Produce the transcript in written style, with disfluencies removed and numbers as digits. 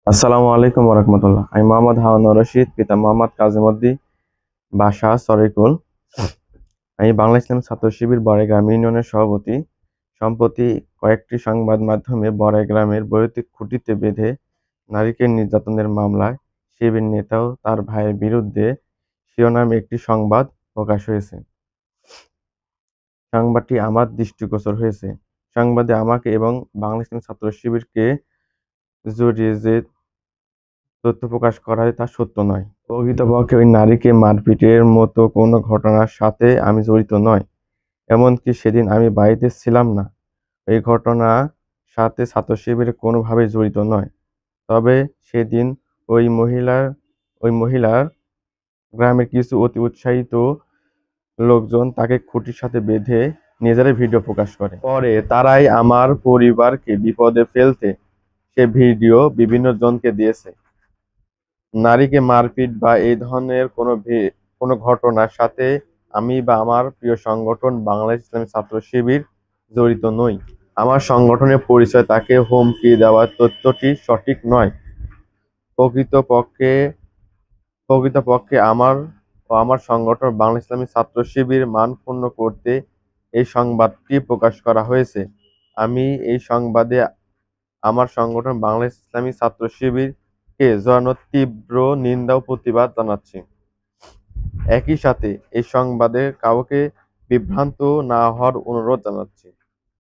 আসসালামু আলাইকুম রহমতুল্লাহ। আমি মোহাম্মদ হারুন রশিদ, পিতা মোহাম্মদ কাজীমউদ্দিন, বাসা সরিকুল। আমি বাংলা ইসলামী ছাত্র শিবির বড়াইগ্রাম ইউনিয়নের সভাপতি। সম্প্রতি কয়েকটি সংবাদ মাধ্যমে বড়াইগ্রামের বৈদ্যুতিক খুঁটিতে বেঁধে নারীকে নির্যাতনের মামলায় শিবির নেতা ও তার ভাইয়ের বিরুদ্ধে শিরোনামে একটি সংবাদ প্রকাশ হয়েছে। সংবাদটি আমার দৃষ্টিগোচর হয়েছে। সংবাদে আমাকে এবং বাংলা ইসলামী ছাত্র শিবিরকে জড়িয়ে যে তথ্য প্রকাশ করা হয় তা সত্য নয়। প্রকৃতপক্ষে ওই নারীকে মারপিটের মতো কোনো ঘটনার সাথে আমি জড়িত নই। এমনকি সেদিন আমি বাড়িতে ছিলাম না। এই ঘটনার সাথে ছাত্র শিবির কোনোভাবেই জড়িত নয়। তবে সেদিন ওই মহিলার ওই মহিলার গ্রামের কিছু অতি উৎসাহিত লোকজন তাকে খুঁটির সাথে বেঁধে নিয়ে যাওয়ার ভিডিও প্রকাশ করে। পরে তারাই আমার পরিবারকে বিপদে ফেলতে সে ভিডিও বিভিন্ন জনকে দিয়েছে। নারীকে মারপিট বা এই ধরনের কোনো ঘটনার সাথে আমি বা আমার প্রিয় সংগঠন বাংলাদেশ ইসলামী ছাত্র শিবির জড়িত নই। আমার সংগঠনের পরিচয় তাকে হুমকি দেওয়ার তথ্যটি সঠিক নয়। প্রকৃতপক্ষে প্রকৃতপক্ষে আমার সংগঠন বাংলাদেশ ইসলামী ছাত্র শিবির মানক্ষুণ্ণ করতে এই সংবাদটি প্রকাশ করা হয়েছে। আমি এই সংবাদে আমার সংগঠন বাংলাদেশ ইসলামী ছাত্র শিবিরকে জানানোর তীব্র নিন্দা ও প্রতিবাদ জানাচ্ছি। একই সাথে এই সংবাদে কাউকে বিভ্রান্ত না হওয়ার অনুরোধ জানাচ্ছি।